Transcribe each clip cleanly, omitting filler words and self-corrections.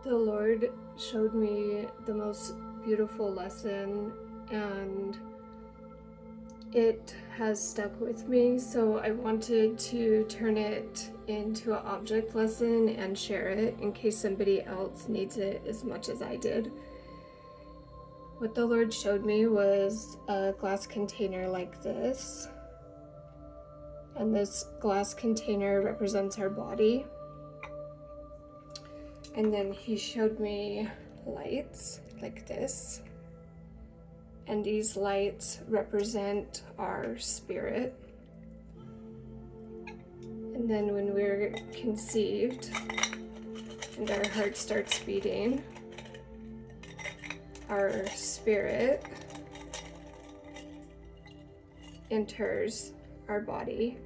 The Lord showed me the most beautiful lesson, and it has stuck with me, so I wanted to turn it into an object lesson and share it in case somebody else needs it as much as I did. What the Lord showed me was a glass container like this, and this glass container represents our body. And then he showed me lights like this. And these lights represent our spirit. And then when we're conceived and our heart starts beating, our spirit enters our body.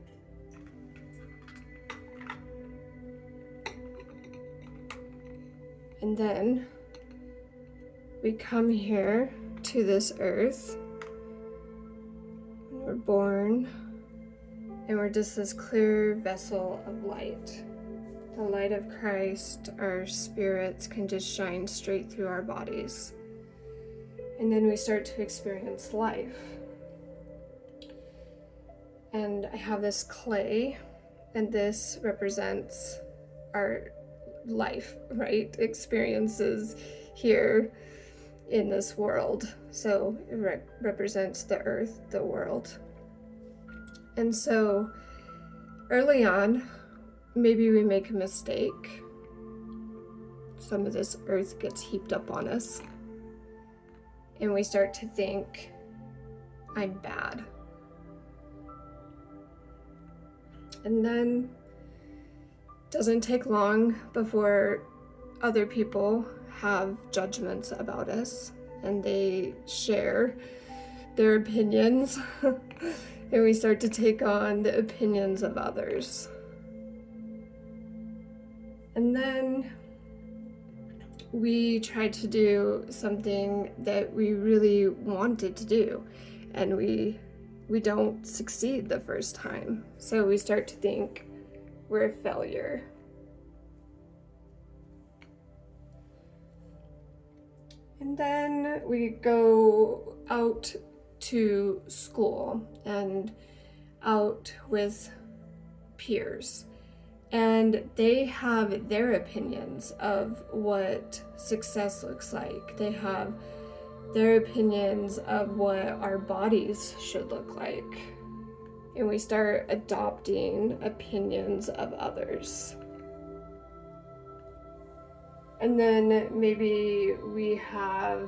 And then we come here to this earth, and we're born, and we're just this clear vessel of light. The light of Christ, our spirits can just shine straight through our bodies. And then we start to experience life. And I have this clay, and this represents our life, right? Experiences here in this world. So it represents the earth, the world. And so early on, maybe we make a mistake. Some of this earth gets heaped up on us. And we start to think, I'm bad. And then doesn't take long before other people have judgments about us, and they share their opinions, and we start to take on the opinions of others. And then we try to do something that we really wanted to do, and we don't succeed the first time. So we start to think we're a failure. And then we go out to school and out with peers, and they have their opinions of what success looks like. They have their opinions of what our bodies should look like. And we start adopting opinions of others. And then maybe we have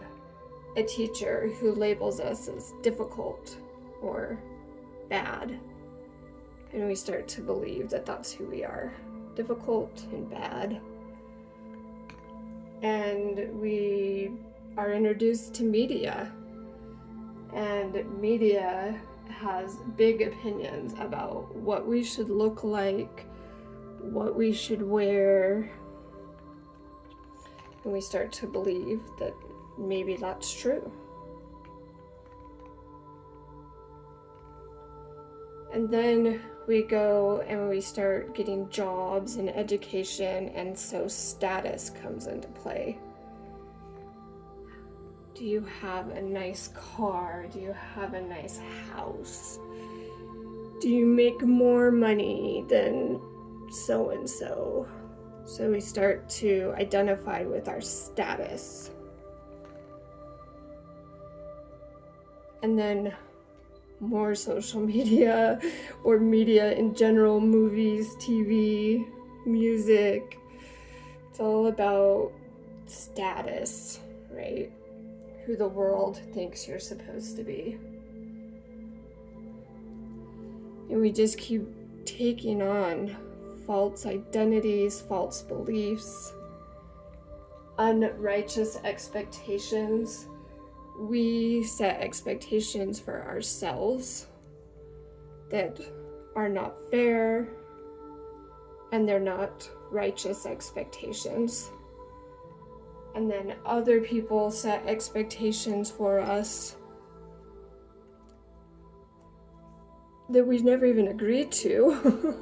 a teacher who labels us as difficult or bad. And we start to believe that that's who we are, difficult and bad. And we are introduced to media. And media has big opinions about what we should look like, what we should wear, and we start to believe that maybe that's true. And then we go and we start getting jobs and education, and so status comes into play. Do you have a nice car? Do you have a nice house? Do you make more money than so-and-so? So we start to identify with our status. And then more social media, or media in general, movies, TV, music. It's all about status, right? Who the world thinks you're supposed to be. And we just keep taking on false identities, false beliefs, unrighteous expectations. We set expectations for ourselves that are not fair, and they're not righteous expectations. And then other people set expectations for us that we never even agreed to,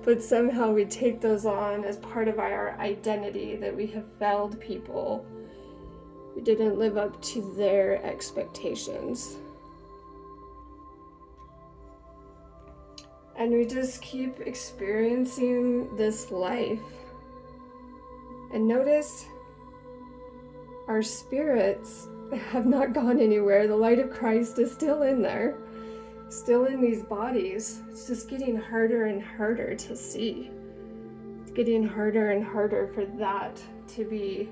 but somehow we take those on as part of our identity, that we have failed people. We didn't live up to their expectations. And we just keep experiencing this life. And notice our spirits have not gone anywhere. The light of Christ is still in there, still in these bodies. It's just getting harder and harder to see. It's getting harder and harder for that to be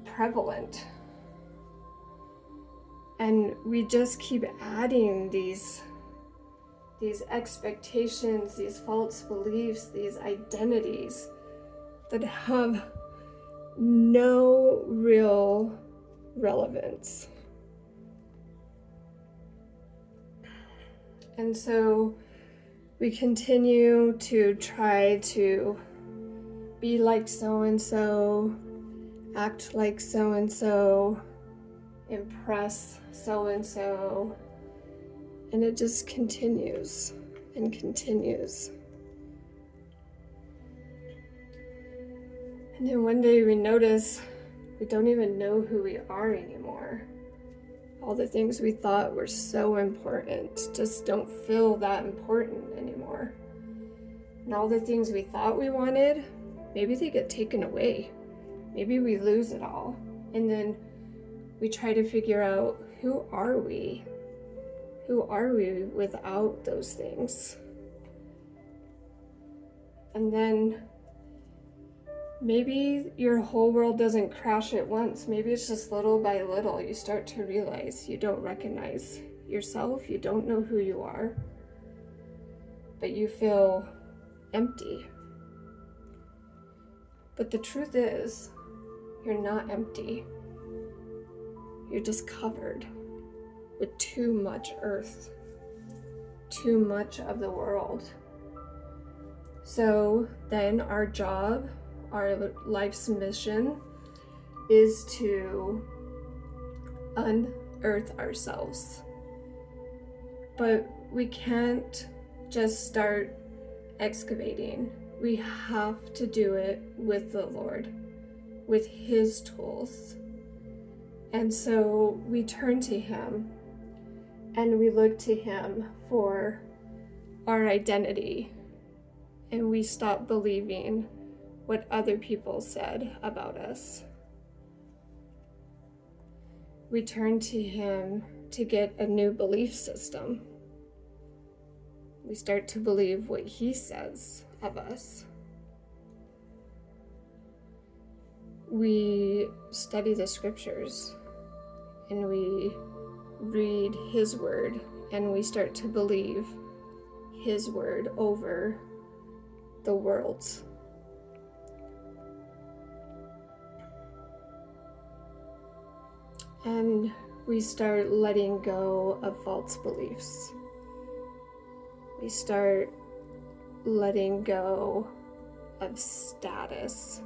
prevalent. And we just keep adding these expectations, these false beliefs, these identities that have no real relevance. And so we continue to try to be like so-and-so, act like so-and-so, impress so-and-so, and it just continues and continues. And then one day we notice we don't even know who we are anymore. All the things we thought were so important just don't feel that important anymore. And all the things we thought we wanted, maybe they get taken away. Maybe we lose it all. And then we try to figure out, who are we? Who are we without those things? And then maybe your whole world doesn't crash at once. Maybe it's just little by little you start to realize you don't recognize yourself, you don't know who you are, but you feel empty. But the truth is, you're not empty. You're just covered with too much earth, too much of the world. So then our job, our life's mission, is to unearth ourselves. But we can't just start excavating. We have to do it with the Lord, with His tools. And so we turn to Him and we look to Him for our identity, and we stop believing what other people said about us. We turn to Him to get a new belief system. We start to believe what He says of us. We study the scriptures and we read His word, and we start to believe His word over the world's. And we start letting go of false beliefs. We start letting go of status.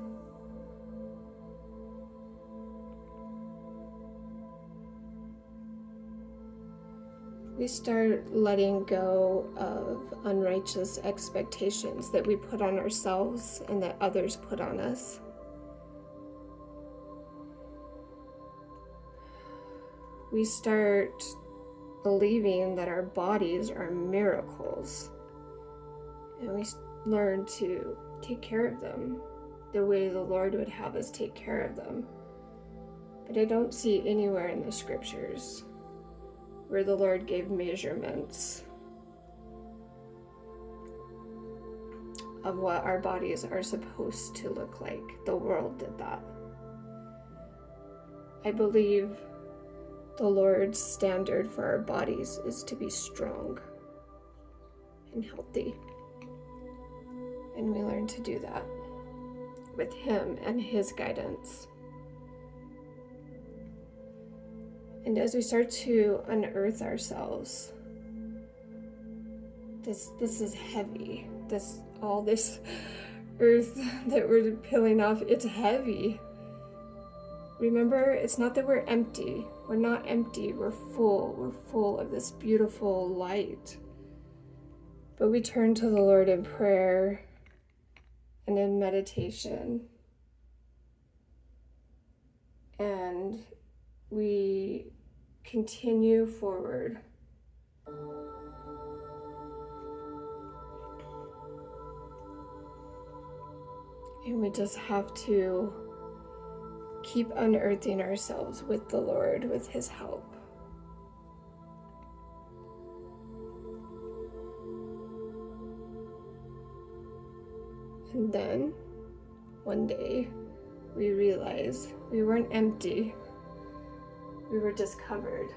We start letting go of unrighteous expectations that we put on ourselves and that others put on us. We start believing that our bodies are miracles, and we learn to take care of them the way the Lord would have us take care of them. But I don't see anywhere in the scriptures where the Lord gave measurements of what our bodies are supposed to look like. The world did that. I believe the Lord's standard for our bodies is to be strong and healthy. And we learn to do that with Him and His guidance. And as we start to unearth ourselves, this is heavy. All this earth that we're peeling off, it's heavy. Remember, it's not that we're empty. We're not empty, we're full. We're full of this beautiful light. But we turn to the Lord in prayer and in meditation. And we continue forward. And we just have to keep unearthing ourselves with the Lord, with His help. And then, one day, we realize we weren't empty. We were just covered.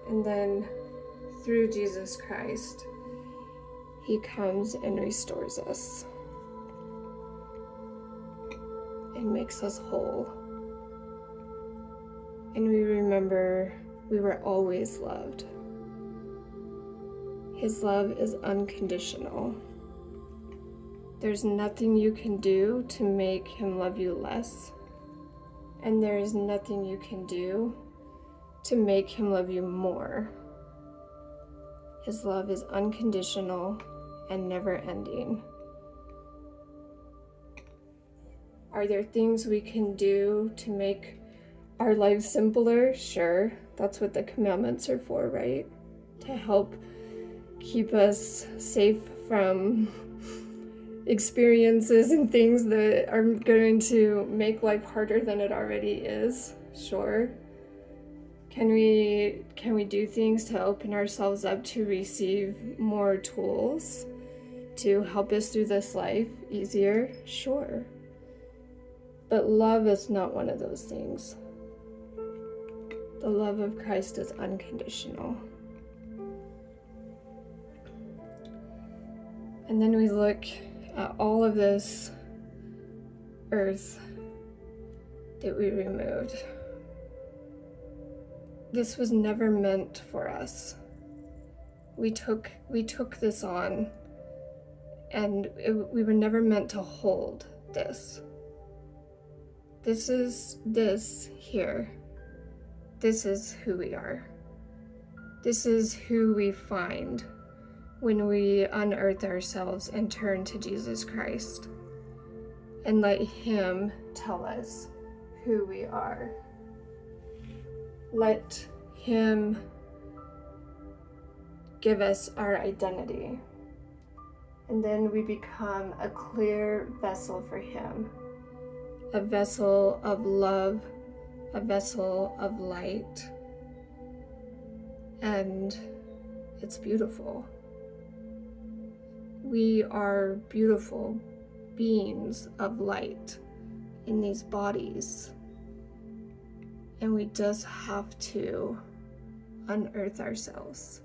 And then, through Jesus Christ, He comes and restores us and makes us whole. And we remember we were always loved. His love is unconditional. There's nothing you can do to make Him love you less. And there is nothing you can do to make Him love you more. His love is unconditional and never ending. Are there things we can do to make our lives simpler? Sure, that's what the commandments are for, right? To help keep us safe from experiences and things that are going to make life harder than it already is. Sure. Can we do things to open ourselves up to receive more tools to help us through this life easier? Sure. But love is not one of those things. The love of Christ is unconditional. And then we look at all of this earth that we removed. This was never meant for us. We took this on, and we were never meant to hold this. This is this here. This is who we are. This is who we find when we unearth ourselves and turn to Jesus Christ and let Him tell us who we are. Let Him give us our identity. And then we become a clear vessel for Him, a vessel of love, a vessel of light. And it's beautiful. We are beautiful beings of light in these bodies. And we just have to unearth ourselves